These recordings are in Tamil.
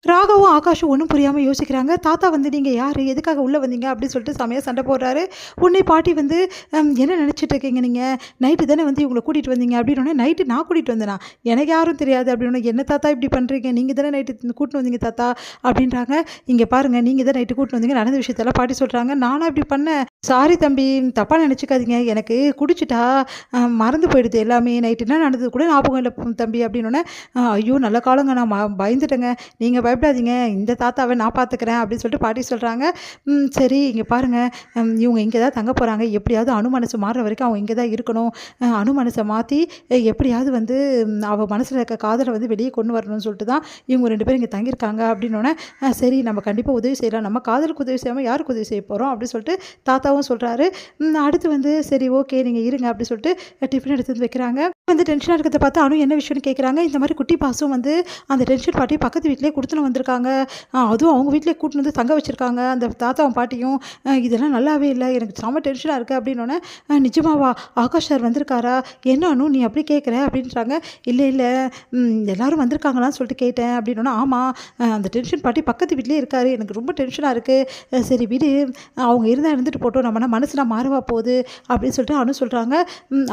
ராகவும் ஆகாஷும் ஒன்றும் புரியாமல் யோசிக்கிறாங்க. தாத்தா வந்து நீங்கள் யார், எதுக்காக உள்ளே வந்தீங்க அப்படின்னு சொல்லிட்டு செமையாக சண்டை போடுறாரு. உடனே பாட்டி வந்து என்ன நினச்சிட்டு இருக்கீங்க நீங்கள், நைட்டு தானே வந்து இவங்களை கூட்டிகிட்டு வந்தீங்க அப்படின்னோடனே, நைட்டு நான் கூட்டிகிட்டு வந்தேனா, எனக்கு யாரும் தெரியாது அப்படின்னு, என்ன தாத்தா இப்படி பண்ணுறீங்க, நீங்கள் தானே நைட்டு கூட்டின்னு வந்தீங்க தாத்தா அப்படின்றாங்க. இங்கே பாருங்கள், நீங்கள் தான் நைட்டு கூட்டின்னு வந்தீங்க, நடந்த விஷயத்தெல்லாம் பாட்டி சொல்கிறாங்க. நானும் இப்படி பண்ணேன், சாரி தம்பி, தப்பாக நினச்சிக்காதீங்க, எனக்கு குடிச்சிட்டா மறந்து போயிடுது எல்லாமே, நைட்டு என்ன நடந்தது கூட ஞாபகம் இல்லை தம்பி அப்படின்னோடனே, ஐயோ நல்ல காலங்க, நான் பயந்துட்டேங்க, நீங்கள் பயப்படாதீங்க, இந்த தாத்தாவை நான் பார்த்துக்கிறேன் அப்படின்னு சொல்லிட்டு பாட்டி சொல்கிறாங்க. சரி இங்கே பாருங்கள், இவங்க இங்கே தான் தங்க போகிறாங்க, எப்படியாவது அணு மனசு மாறுற வரைக்கும் அவங்க இங்கே தான் இருக்கணும், அணு மனசை மாற்றி எப்படியாவது வந்து அவள் மனசில் இருக்க காதலை வந்து வெளியே கொண்டு வரணும்னு சொல்லிட்டு தான் இவங்க 2 பேரும் இங்கே தங்கியிருக்காங்க அப்படின்னோடனே, சரி நம்ம கண்டிப்பாக உதவி செய்யலாம், நம்ம காதலுக்கு உதவி செய்யாமல் யாருக்கு உதவி செய்ய போகிறோம் அப்படின்னு சொல்லிட்டு தாத்தாவும் சொல்கிறாரு. அடுத்து வந்து சரி ஓகே நீங்கள் இருங்க அப்படின்னு சொல்லிட்டு டிஃபன் எடுத்து வந்து வைக்கிறாங்க. வந்து டென்ஷனாக இருக்கிறத பார்த்து அனு என்ன விஷயம்னு கேட்குறாங்க. இந்த மாதிரி குட்டி பாசும் வந்து அந்த டென்ஷன் பாட்டி பக்கத்து வீட்டிலே கொடுத்துன்னு வந்திருக்காங்க, அதுவும் அவங்க வீட்டிலே கூட்டின்னு வந்து தங்க வச்சுருக்காங்க அந்த தாத்தாவும் பாட்டியும், இதெல்லாம் நல்லாவே இல்லை, எனக்கு செம்ம டென்ஷனாக இருக்குது அப்படின்னோடனே, நிஜமாவா ஆகாஷ் சார் வந்திருக்காரா, என்ன அனு நீ அப்படி கேட்குற அப்படின்றாங்க. இல்லை இல்லை எல்லோரும் வந்திருக்காங்களான்னு சொல்லிட்டு கேட்டேன் அப்படின்னோன்னா, ஆமாம் அந்த டென்ஷன் பாட்டி பக்கத்து வீட்டிலே இருக்காரு, எனக்கு ரொம்ப டென்ஷனாக இருக்குது, சரி விடு அவங்க இருந்தால் இருந்துட்டு போட்டோம், நம்ம மனசுனா மாறவா போகுது அப்படின்னு சொல்லிட்டு அனு சொல்கிறாங்க.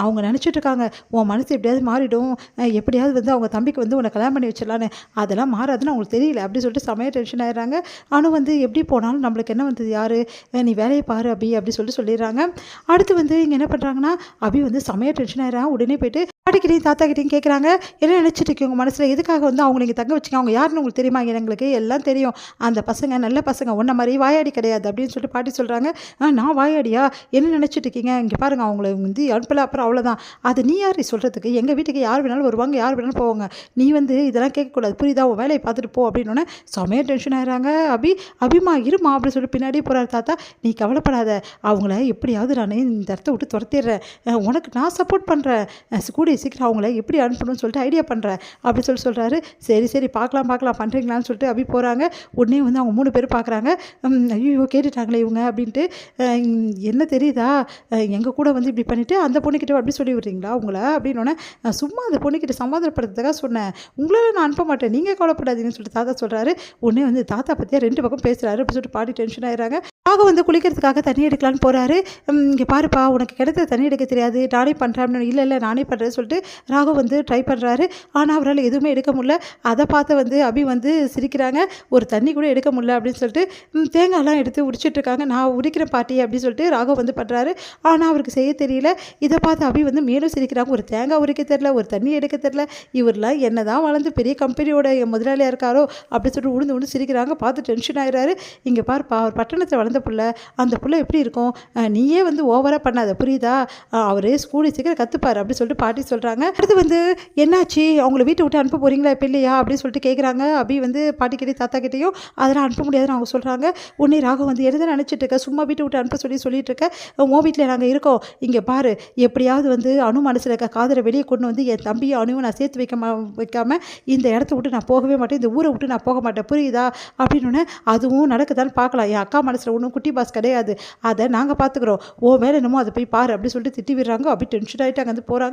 அவங்க நினச்சிட்டு இருக்காங்க உன் மனசு எப்படியாவது மாறிடும், எப்படியாவது வந்து அவங்க தம்பிக்கு வந்து உன்னை கல்யாணம் பண்ணி வச்சிடலான்னு, அதெல்லாம் மாறாதுன்னு அவங்களுக்கு தெரியல அப்படின்னு சொல்லிட்டு செமையாக டென்ஷன் ஆகிடுறாங்க. அனு வந்து எப்படி போனாலும் நம்மளுக்கு என்ன வந்தது யார், நீ வேலையை பாரு அபி அப்படி சொல்லிடுறாங்க. அடுத்து வந்து இங்கே என்ன பண்ணுறாங்கன்னா, அபி வந்து செமையாக டென்ஷன் ஆகிறாங்க. உடனே போய்ட்டு பாட்டிக்கிட்டையும் தாத்தா கிட்டையும் கேட்குறாங்க, என்ன நினச்சிட்டு இருக்கீங்க உங்கள் மனசில், எதுக்காக வந்து அவங்க நீங்கள் தங்க வச்சுங்க, அவங்க யாருன்னு உங்களுக்கு தெரியுமா, எங்களுக்கு எல்லாம் தெரியும், அந்த பசங்க நல்ல பசங்க, ஒன்றை மாதிரி வாயாடி கிடையாது அப்படின்னு சொல்லிட்டு பாட்டி சொல்கிறாங்க. நான் வாயாடியா, என்ன நினச்சிட்டு இருக்கீங்க, இங்கே பாருங்கள் அவங்கள வந்து அனுப்பலை, அப்புறம் அவ்வளோதான், அது நீ யார் சொல்கிறதுக்கு, எங்கள் வீட்டுக்கு யார் வேணாலும் வருவாங்க, யார் வேணாலும் போவாங்க, நீ வந்து இதெல்லாம் கேட்கக்கூடாது புரியுதா, உன் வேலையை பார்த்துட்டு போ அப்படின்னோடனே செமையாக டென்ஷன் ஆகிறாங்க. அபிமா இருமா அப்படின்னு சொல்லிட்டு பின்னாடியே போகிறார் தாத்தா. நீ கவலைப்படாத, அவங்கள எப்படியாவது நான் இந்த இடத்த விட்டு துரத்திடுறேன், உனக்கு நான் சப்போர்ட் பண்ணுறேன், கூட சீக்கிரம் அவங்கள எப்படி அனுப்பணும்னு சொல்லிட்டு ஐடியா பண்ணுறேன் அப்படி சொல்கிறாரு. சரி பார்க்கலாம் பண்ணுறீங்களான்னு சொல்லிட்டு அப்படி போகிறாங்க. உடனே வந்து அவங்க 3 பேரும் பார்க்குறாங்க. ஐயோ கேட்டுட்டாங்களே இவங்க அப்படின்ட்டு, என்ன தெரியுதா, எங்கள் கூட வந்து இப்படி பண்ணிவிட்டு அந்த பொண்ணுக்கிட்ட அப்படி சொல்லி விட்றீங்களா உங்களை அப்படின்னோடனே, சும்மா அந்த பொண்ணுக்கிட்ட சமாதானப்படுத்துறதுக்காக சொன்னேன், உங்களால் நான் அனுப்ப மாட்டேன், நீங்கள் கவலைப்படாதீங்கன்னு சொல்லிட்டு தாத்தா சொல்கிறாரு. உடனே வந்து தாத்தா பற்றியா 2 பக்கம் பேசுகிறாரு அப்படின்னு சொல்லிட்டு பாட்டி டென்ஷன் ஆகிறாங்க. ராக வந்து குளிக்கிறதுக்காக தண்ணி எடுக்கலான்னு போகிறாரு. இங்கே பாருப்பா உனக்கு கிடைத்த தண்ணி எடுக்க தெரியாது, நானே பண்ணுறேன் அப்படின்னு, இல்லை நானே பண்ணுறேன்னு சொல்லிட்டு ராக வந்து ட்ரை பண்ணுறாரு. ஆனால் அவரால் எதுவுமே எடுக்க முடியல. அதை பார்த்து வந்து அபி வந்து சிரிக்கிறாங்க. ஒரு தண்ணி கூட எடுக்க முடியல அப்படின்னு சொல்லிட்டு தேங்காய்லாம் எடுத்து உரிச்சிட்ருக்காங்க. நான் உரிக்கிறேன் பாட்டி அப்படின்னு சொல்லிட்டு ராக வந்து பண்ணுறாரு. ஆனால் அவருக்கு செய்ய தெரியல. இதை பார்த்து அபி வந்து மேலும் சிரிக்கிறாங்க. ஒரு தேங்காய் உரிக்க தெரில, ஒரு தண்ணி எடுக்க தெரில, இவரெலாம் என்ன தான் வளர்ந்து பெரிய கம்பெனியோட முதலாளியாக இருக்காரோ அப்படின்னு சொல்லிட்டு உழுந்து சிரிக்கிறாங்க. பார்த்து டென்ஷன் ஆகிறாரு. இங்கே பாருப்பா அவர் பட்டணத்தில் வளர்ந்த புள்ள, அந்த புள்ள எப்படி இருக்கும், நீயே வந்து ஓவராக பண்ணாத புரியுதா, அவரே ஸ்கூலு சீக்கிரம் கற்றுப்பார் அப்படி சொல்லிட்டு பாட்டி சொல்கிறாங்க. அடுத்து வந்து என்னாச்சு, அவங்கள வீட்டை விட்டு அனுப்ப போகிறீங்களா இப்போ இல்லையா அப்படின்னு சொல்லிட்டு கேட்குறாங்க. அபி வந்து பாட்டிக்கிட்டையும் தாத்தா கிட்டையும் அதெல்லாம் அனுப்ப முடியாதுன்னு அவங்க சொல்கிறாங்க. உடனே ராகம் வந்து என்ன நினச்சிட்டு இருக்க, சும்மா வீட்டை விட்டு அனுப்ப சொல்லிட்டு இருக்க, உன் வீட்டில் நாங்கள் இருக்கோம், இங்கே பாரு எப்படியாவது வந்து அணு மனசில் இருக்க காதலை வெளியே கொண்டு வந்து என் தம்பியும் அணுவும் நான் சேர்த்து வைக்காமல் இந்த இடத்த விட்டு நான் போகவே மாட்டேன், இந்த ஊரை விட்டு நான் போக மாட்டேன் புரியுதா அப்படின்னு. அதுவும் நடக்குதான்னு பார்க்கலாம், என் அக்கா மனசில் ஒன்றும் குட்டி பாஸ் கிடையாது, அதை நாங்கள் பார்த்துக்குறோம், ஓ வேலை என்னமோ அதை போய் பாரு அப்படி சொல்லிட்டு திட்டி விடுறாங்க. அப்படி டென்ஷன் ஆகிட்டு அங்கே வந்து போகிறாங்க.